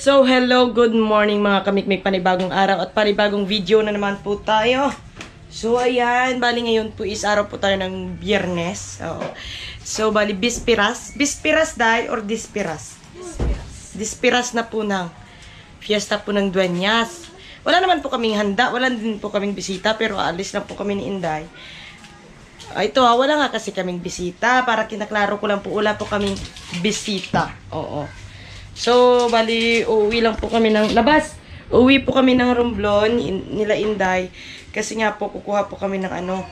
So, hello, good morning mga kamikmik, panibagong araw at panibagong video na naman po tayo. So, ayan, bali ngayon po is araw po tayo ng Biyernes. So, bali bispiras. Bispiras dahil or dispiras? Dispiras na po ng fiesta po ng Dueñas. Wala naman po kaming handa, wala din po kaming bisita, pero aalis lang po kami ni Inday. Ito wala nga kasi kaming bisita. Para kinaklaro ko lang po, wala po kaming bisita. Oo. So, bali, uuwi lang po kami ng labas. Uuwi po kami ng Romblon, nila Inday. Kasi nga po, kukuha po kami ng ano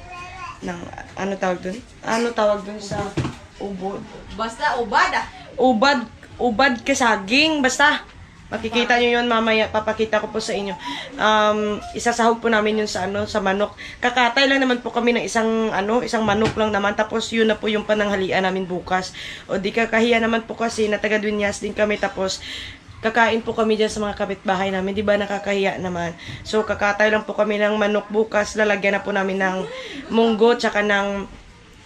tawag dun? Ano tawag dun sa ubod? Basta ubad ah. Ubad kasaging. Basta, makikita nyo yun mamaya. Papakita ko po sa inyo. Isasahog po namin yun sa sa manok. Kakatay lang naman po kami ng isang manok lang naman. Tapos yun na po yung pananghalian namin bukas. O di kakahiya naman po kasi na taga Dueñas din kami. Tapos kakain po kami dyan sa mga kapitbahay namin. Di ba nakakahiya naman? So kakatay lang po kami ng manok bukas. Lalagyan na po namin ng munggo tsaka ng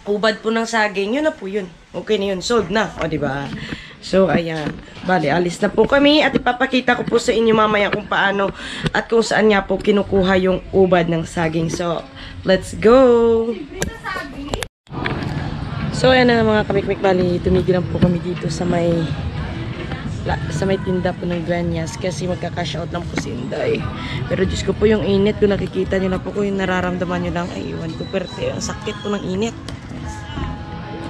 ubad po ng saging. Yun na po yun. Okay na yun. Sold na. O di ba? So, ayan. Bale, alis na po kami at ipapakita ko po sa inyo mamaya kung paano at kung saan nga po kinukuha yung ubad ng saging. So, let's go! So, ayan na mga kamikmik. Bali, tumigil lang po kami dito sa may tinda po ng Dueñas kasi magka-cash out lang po si Inday. Pero Diyos ko po yung init. Kung nakikita nyo na po, kung yung nararamdaman nyo lang, ay iwan ko. Pero ang sakit po ng init.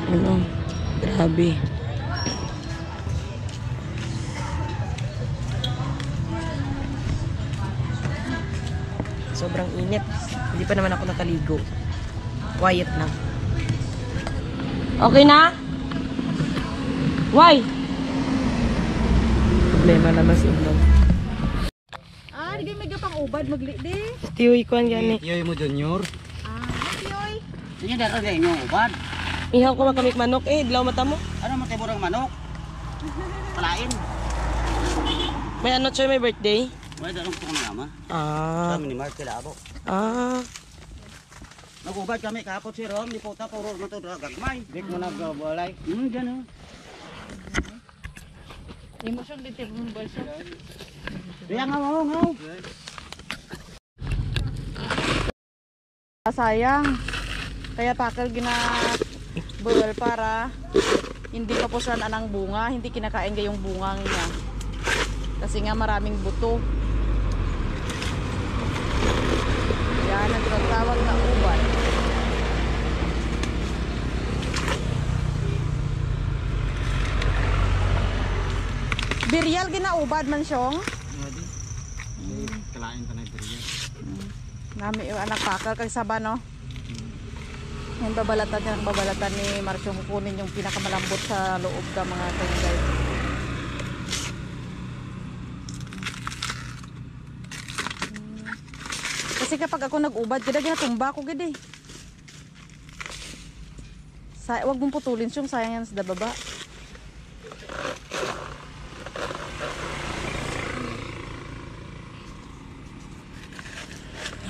Ano? Grabe. Sobrang init. Hindi pa naman ako nakaligo. Quiet lang. Okay na? Why? Problema naman si Indong. Di kayo may gapang ubad magli di. Tiyoy ko yan eh. Tiyoy mo junior. Tiyoy. Sige daro din yung ubad. Ihaw ko makamik manok dilaw mata mo. Ano mo tiburang manok? Palain. May ano choy, may birthday? May darong po kami ama. Kami ni Mark kila abo. Nag-ubad kami kahapon si Rom, di puta puro mo to gagmay. Dik mo nagbalay. Diyan Di mo siyang dito mong balso. Diyan ngaw. Sayang. Kaya pakal ginabawal para hindi papusan anang bunga, hindi kinakain gayong bunga niya. Kasi nga maraming buto. Yan ang tinatawag na ubad. Biryal ginaubad man siyong? Kalain pa na biriya. Nami yung anak pakal kay saba no? Yung babalatan ni Marsyong kukunin yung pinakamalambot sa loob ka mga guys. Kasi kapag ako nag-ubad, kaya ginatumba ko gid eh. Wag mong putulin siyang sayang yan sa baba.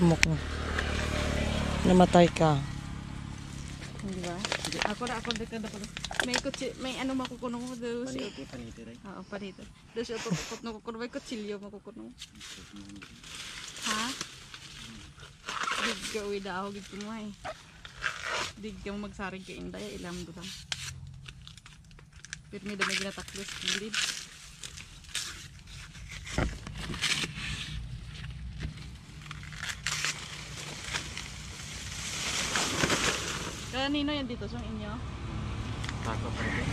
Amok mo. Namatay ka. Di ba? Ako dekan ako. May ano makukuno mo do si Panito ray. Oo, panito. Do si utot no kukuno may kutsilyo makukuno. Ha? Dig ka uwi daw gid mo ay. Dig ka mo magsarig ka Inday ilam do lang. Pirmi dami ginataklos gilid. Kanino yan dito? Song inyo? Tako pa rin.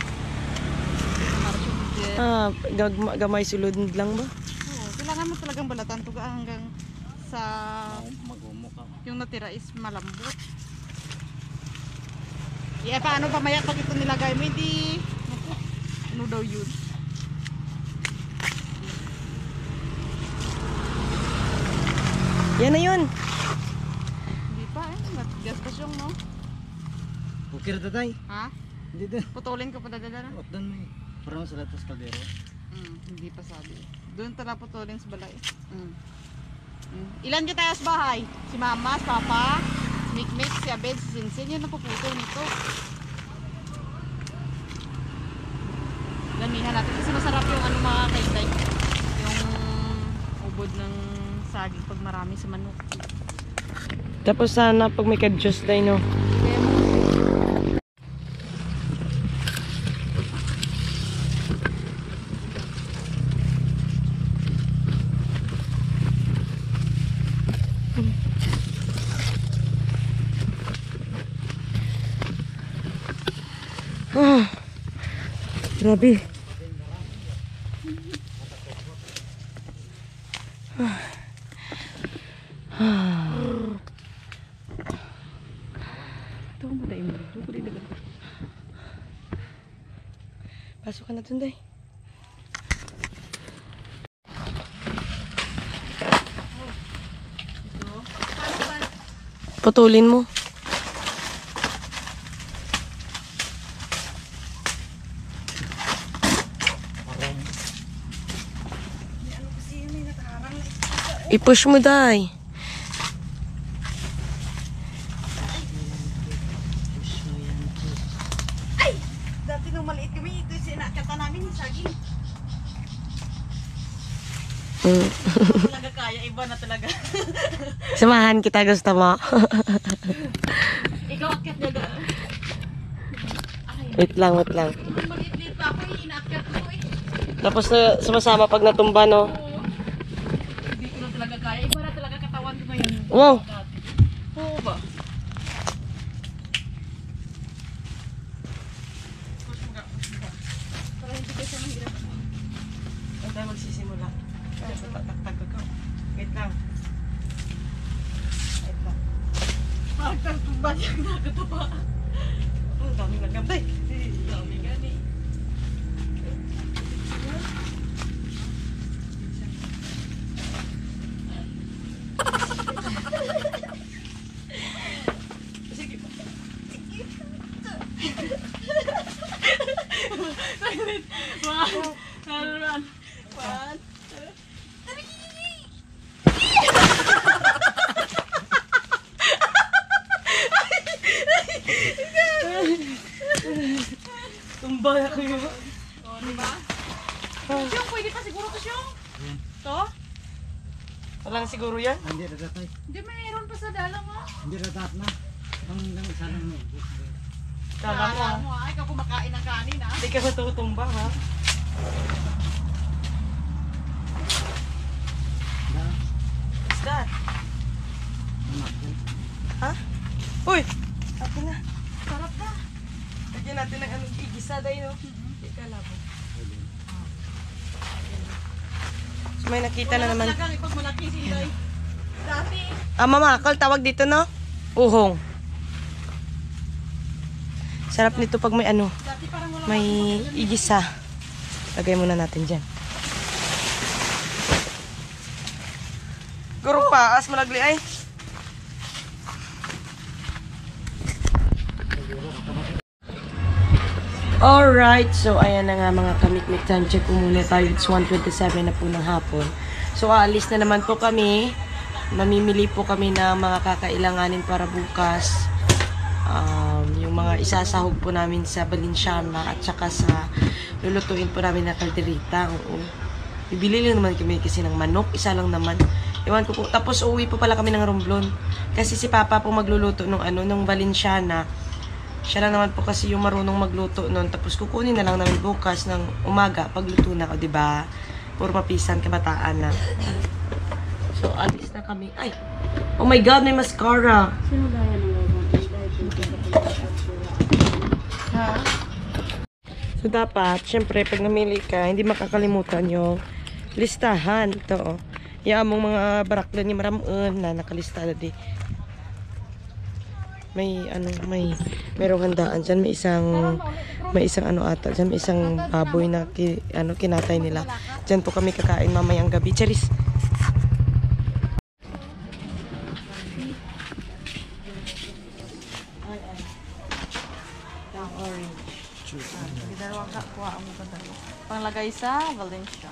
Gamay sulod lang ba? Oo, kailangan mo talagang balatan to hanggang sa Mag-umo ka. yung natira is malambot. Paano pamaya pag ito nilagay mo? Hindi. Ano daw yun? Yan na yun. Hindi pa matigas pa siyang no? Bukir tatay. Ha? Hindi din. Putulin ko pa dadala na? Otdan mo eh. Parang sa latas kaldero. Hindi pa sabi. Doon tala putulin sa balay. Ilan ka tayo sa bahay? Si mama, si papa, si Mikmik, si Abed, si Sinsin. Yan napuputol nito. Damihan natin kasi masarap yung ano mga kainday. Yung ubod ng saging pag marami sa manok. Tapos sana pag may kadyos tayo, no? Kaya mo, Ah, grabe. ito ang matay mo. Pasok ka na dun, Day. Putulin mo. I-push mo, Day. Dati nung maliit kami, ito yung sinakata namin yung saging. Talaga kaya, iba na talaga. Samahan kita, gusto mo. Ikaw akyat niya ga. Wait lang, wait lang. Nung maliit-liit pa ako, inaakyat ko eh. Tapos sumasama pag natumba, no? Hindi ko na talaga kaya. Iba na talaga katawan ko ngayon. Wow! Oo ba? Para hindi kasi mahirap. Saan tayo magsisimula? Taktak ko. Wait lang. Wait lang. Parang tumba siya nakatapa. Oh, ang daming nagambay. Dami gani. Sige. One. Tumba na kayo. Oh, diba? Kusyong, pwede pa siguro kusyong. To? Walang siguro yan? Hindi na datay. Hindi, mayroon pa sa dalang ha. Hindi na dat na. Ang isa lang mo. Kala mo, ha? mo ha. Ikaw kumakain ng kanin ha. Hindi ka matutumba, ha? What's that? Ha? Uy! Atin na. Sarap na. Lagyan natin ng anong igisa dahil, no? Hindi ka labo. So, may nakita na naman. Talagang ipag malaki si Inday. Dati. Mamakal, tawag dito, no? Uhong. Sarap nito pag may ano, Dati parang wala. may igisa. Lagay muna natin dyan. Guro paas malagli ay. Alright, so ayan na nga mga kamikmik. Time check ko muna tayo. It's 1:27 na po ng hapon. So aalis na naman po kami. Mamimili po kami ng mga kakailanganin para bukas. Yung mga isasahog po namin sa Balenciana at saka sa lulutuin po namin na kalderita. Oo. Bibili lang naman kami kasi ng manok. Isa lang naman. Iwan ko po. Tapos uuwi po pala kami ng Romblon. Kasi si Papa po magluluto ng Balenciana. Siya lang naman po kasi yung marunong magluto nun. Tapos kukunin na lang namin bukas ng umaga pagluto na ko, diba? Puro mapisan, kabataan na. So, alis na kami. Ay! Oh my God, may mascara! Sino gaya ng Ha? So, dapat, syempre, pag namili ka, hindi makakalimutan yung listahan. Ito, oh. Yung among mga baraklan yung maramun na nakalista na di. Merong handaan dyan, may isang ano ata dyan, may isang baboy na kinatay nila. Dyan po kami kakain mamayang gabi. Charis! Panglagay sa Valencia.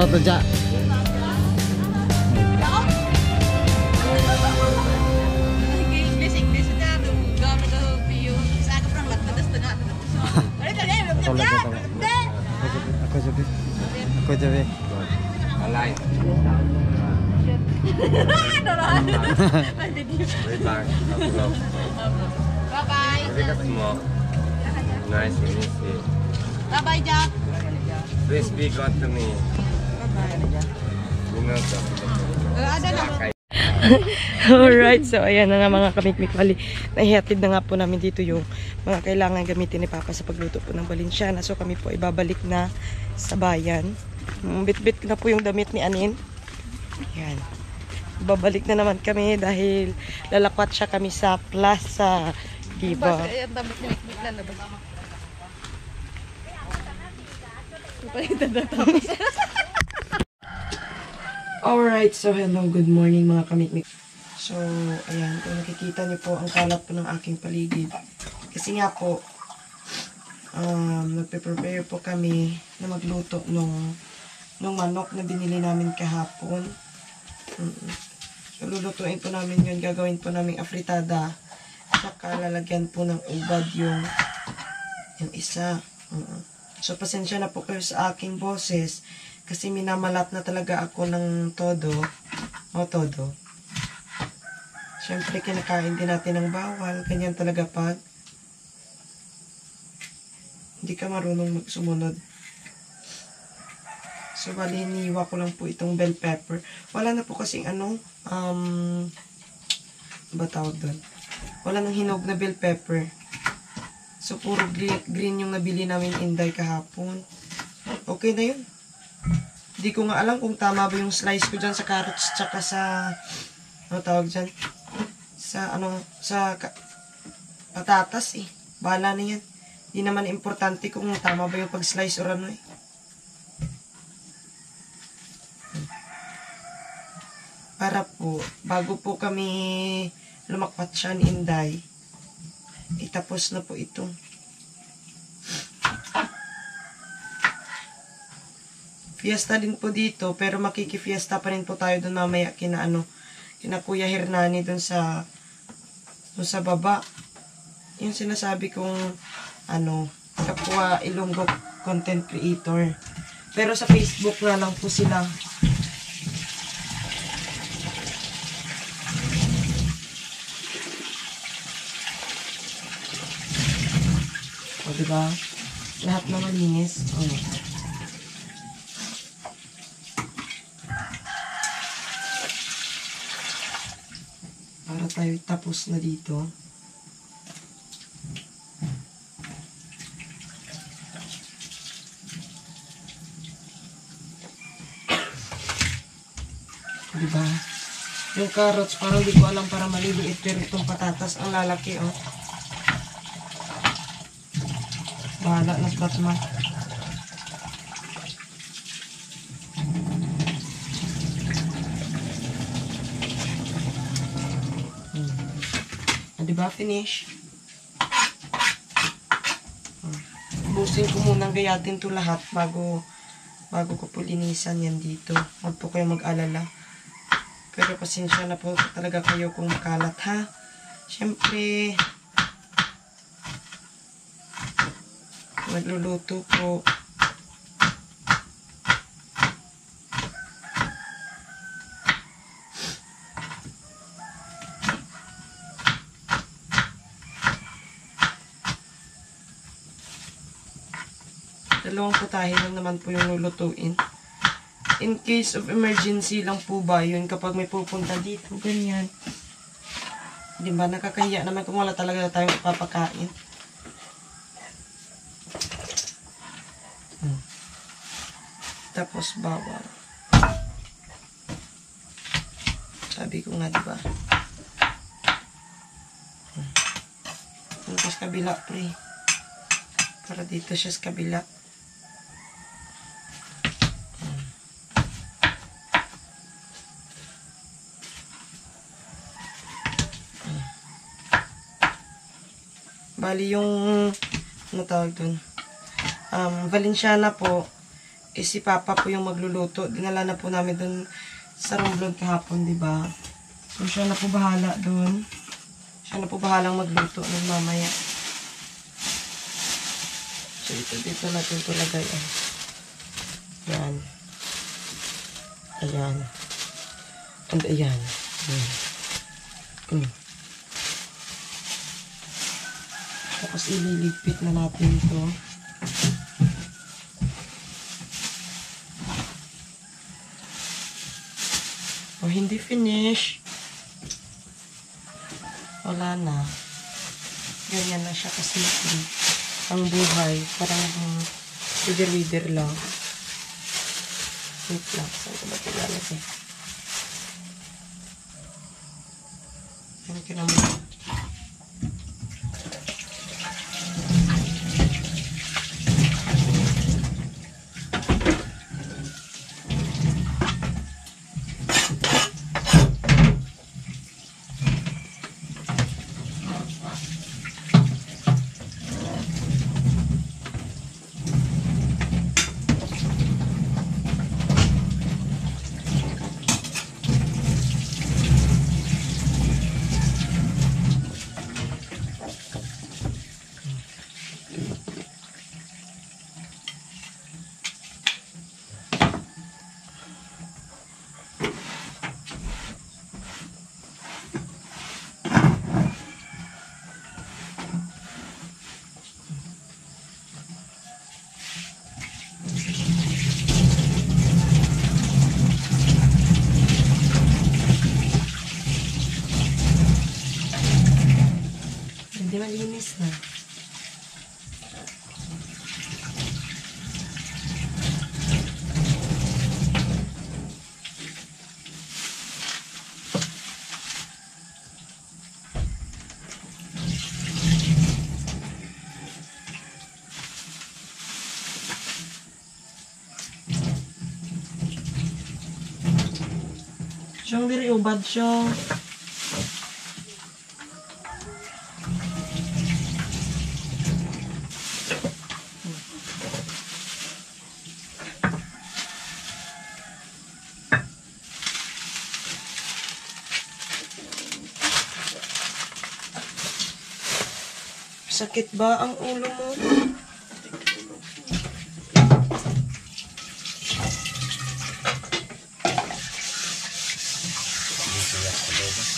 to dyan. Ako sabi. Alay. Way back. Bye-bye. Look smoke. Nice to meet you. Bye-bye, Jack. Please be good to me. You know so. Ada na. Alright, so ayan na nga mga kamikmik. Bali, nahihatid na nga po namin dito yung mga kailangan gamitin ni Papa sa pagluto po ng Balenciana. So kami po ibabalik na sa bayan. Bit-bit na po yung damit ni Anin. Ayan. Babalik na naman kami dahil lalakwat siya kami sa plaza. Diba? Ang damit ni Mikmik na labas. Palitan na tapos. Alright, so hello, good morning mga kamikmik. So, ayan, kung nakikita niyo po ang kalat po ng aking paligid. Kasi nga po, nagpe-prepare po kami na magluto nung manok na binili namin kahapon. So, lulutuin po namin yun, gagawin po namin afritada. Saka lalagyan po ng ubad yung isa. So, pasensya na po kayo sa aking boses. Kasi minamalat na talaga ako ng todo. Todo. Siyempre, kinakain din natin ng bawal. Ganyan talaga pag hindi ka marunong magsumunod. So, bali, hiniwa ko lang po itong bell pepper. Wala na po kasing ba tawag doon? Wala nang hinog na bell pepper. So, puro green yung nabili namin Inday kahapon. Okay na yun. Hindi ko nga alam kung tama ba yung slice ko dyan sa carrots tsaka sa tawag dyan? Sa patatas eh. Bahala na yan. Hindi naman importante kung tama ba yung pag-slice or ano eh. Para po, bago po kami lumakpat siya ni Inday, itapos na po ito. Fiesta din po dito, pero makikifiesta pa rin po tayo doon mamaya kina Kuya Hernani doon sa baba. Yung sinasabi kong kapwa Ilonggo content creator. Pero sa Facebook na lang po sila. O diba? Lahat na malinis. Para tayo tapos na dito. Diba? Yung carrots, parang di ko alam para maliliit. Pero itong patatas, ang lalaki, oh. Bahala na sa Batman. Diba? Finish. Busin ko munang gayatin to lahat bago ko po linisan yan dito. Huwag po kayo mag-alala. Pero pasensya na po talaga kayo kung makalat, ha? Siyempre, nagluluto po. Dalawang putahe lang naman po yung lulutuin. In case of emergency lang po ba yun kapag may pupunta dito, ganyan. Di ba, nakakahiya naman kung wala talaga tayong papakain. Tapos bawang. Sabi ko nga, di ba? Tapos kabila, pre. Para dito siya sa kabila. Bali yung, ano tawag dun? Valenciana po, si Papa po yung magluluto. Dinala na po namin dun sa Romblon kahapon, di ba? So, siya na po bahala dun. Siya na po bahalang magluto ng mamaya. So, dito natin ito lagay. Yan. Ayan. And ayan. Tapos ililigpit na natin ito. O, hindi finish. Wala na. Ganyan na siya kasi ang buhay. Parang wither-wither lang. Wait lang. Saan ko ba ito lalagay? Yan ka naman. Hindi malinis na. Siyang diri ubad siya. Sakit ba ang ulo mo?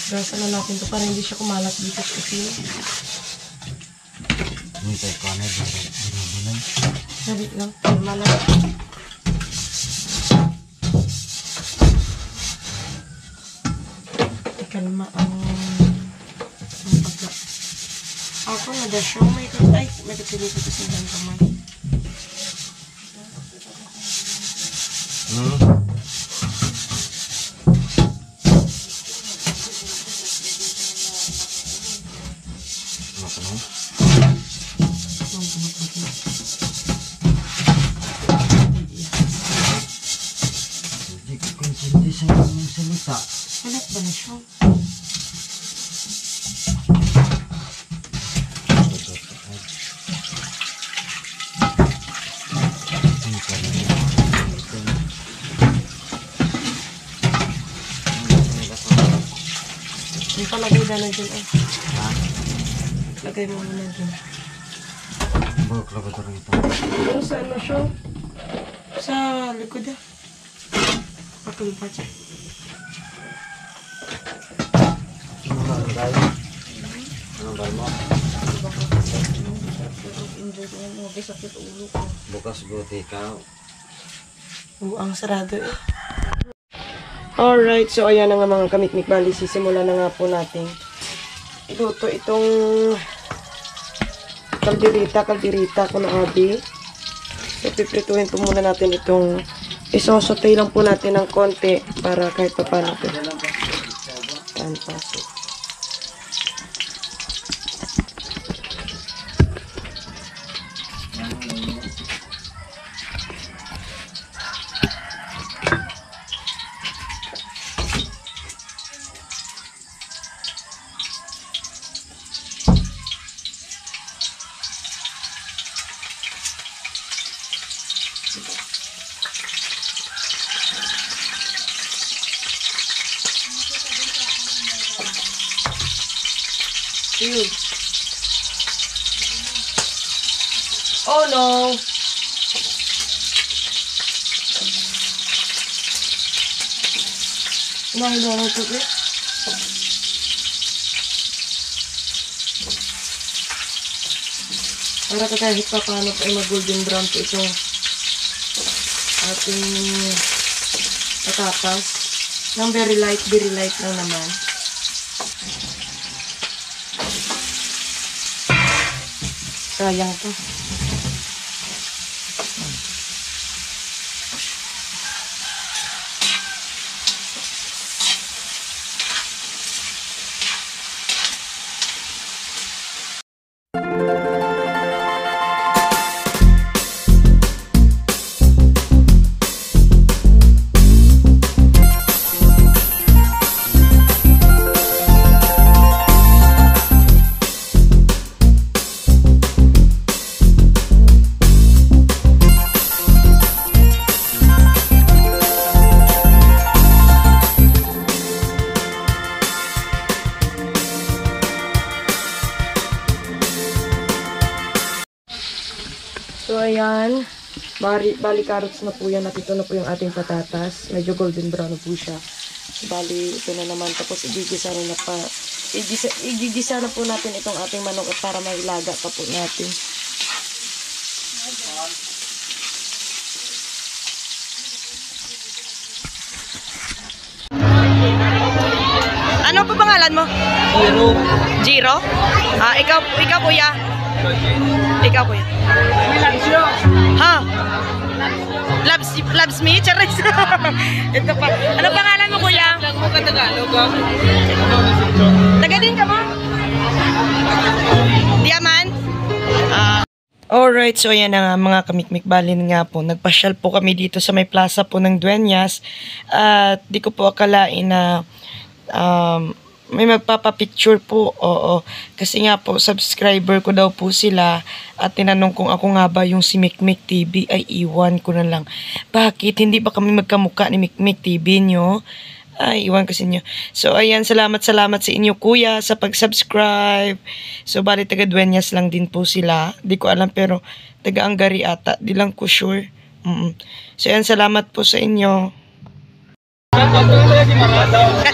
Gasa na natin ito para hindi siya kumalat dito sa kusina. Hintay ko na dito. Sabi lang, kalma lang. Kalma ang pagla. Ako na da siya, may katay. May katili ko sa ibang kamay. Hindi ko konsente sa inyong salita. Salat ba na siya? May palagay na lang dyan. Ha? Lagay mo muna dyan. Bawak lang ito rin ito. Pero saan na siya? Sa likod ah. Patulpa dyan. Ano ba ang tayo? Ano ba mo? Enjoy ko yan. Huwag sakit ulo ko. Bukas buti ka. Ang sarado eh. Alright, so ayan na nga mga kamikmik. Bali, sisimula na nga po natin iluto itong kalderita ko na abi. So, piprituhin po muna natin itong isosotay lang po natin ng konti para kahit pa paano ito. Ayan, pasok. Yun. Oh no! Nahilo ito eh. Para kahit pa paano ay mag-golden brown po itong ating patatas. Nang very light lang naman. Sayang to. So, ayan. Bali carrots na po yan. At ito na po yung ating patatas. Medyo golden brown na po siya. Bali, ito na naman. Tapos, igigisa na po natin itong ating manok at para mailaga pa po natin. Ano po pangalan mo? Zero. Jiro? Ikaw kuya? Ikaw kuya? Ha? Loves me? Charis. Ito pa. Ano pangalan mo kuya? Taga din ka mo? Diamond? Alright, so ayan na nga mga kamikmik, balin nga po. Nagpasyal po kami dito sa may plaza po ng Dueñas. At di ko po akalain na may magpapapicture po. Oo. Kasi nga po, subscriber ko daw po sila. At tinanong kung ako nga ba yung si Mikmik TV. Ay, iwan ko na lang. Bakit? Hindi ba kami magkamukha ni Mikmik TV nyo? Ay, iwan kasi nyo. So, ayan, salamat sa inyo, kuya, sa pag-subscribe. So, bali, taga Dueñas lang din po sila. Di ko alam, pero taga Angari ata. Di lang ko sure. So, ayan, salamat po sa inyo.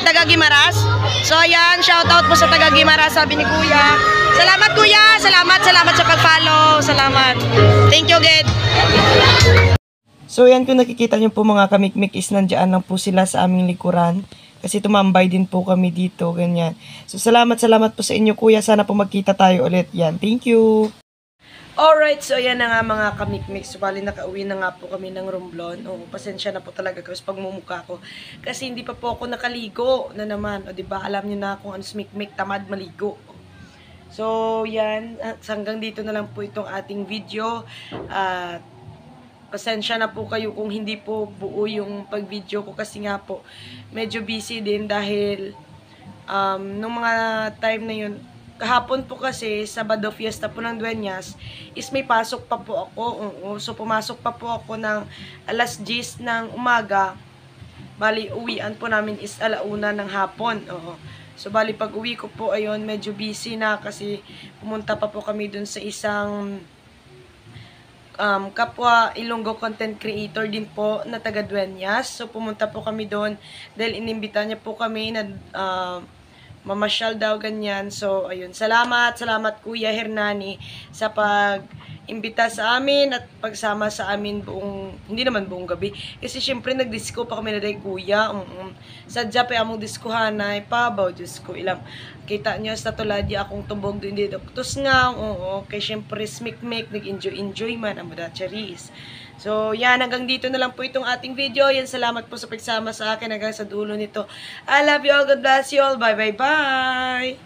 Taga Gimaras? So, ayan, shoutout po sa taga Gimaras, sabi ni kuya. Salamat, kuya! Salamat sa pag-follow. Salamat. Thank you, Ged. So, yan kung nakikita nyo po mga kamikmik is nandiyan lang po sila sa aming likuran. Kasi tumambay din po kami dito, ganyan. So, salamat po sa inyo, kuya. Sana po magkita tayo ulit. Yan, thank you. Alright, so yan na nga mga kamikmik. So, bali nakauwi na nga po kami ng Romblon. O, pasensya na po talaga kasi pagmumukha ko. Kasi hindi pa po ako nakaligo na naman. O, diba, alam nyo na kung ano smikmik, tamad maligo. So, yan. Hanggang dito na lang po itong ating video. Pasensya na po kayo kung hindi po buo yung pag-video ko kasi nga po medyo busy din dahil nung mga time na yun, kahapon po kasi Sabado Fiesta po ng Dueñas is may pasok pa po ako. So pumasok pa po ako ng alas 10 ng umaga. Bali uwian po namin is 1:00 ng hapon. So bali pag uwi ko po ayun medyo busy na kasi pumunta pa po kami dun sa isang kapwa Ilonggo content creator din po na taga Dueñas. So pumunta po kami doon dahil inimbita niya po kami na mamasyal daw ganyan. So ayun, salamat Kuya Hernani sa pag-imbita sa amin at pagsama sa amin hindi naman buong gabi. Kasi syempre nagdisko pa kami na day kuya. Sadya pa among diskuhan na ipabaw, Diyos ko ilang. Kita nyo sa tuladya akong tubog doon dito. Tos nga, kay syempre smikmik, nag-enjoy man ang mga charis. So, yan, hanggang dito na lang po itong ating video. Yan, salamat po sa pagsama sa akin hanggang sa dulo nito. I love you all. God bless you all. Bye.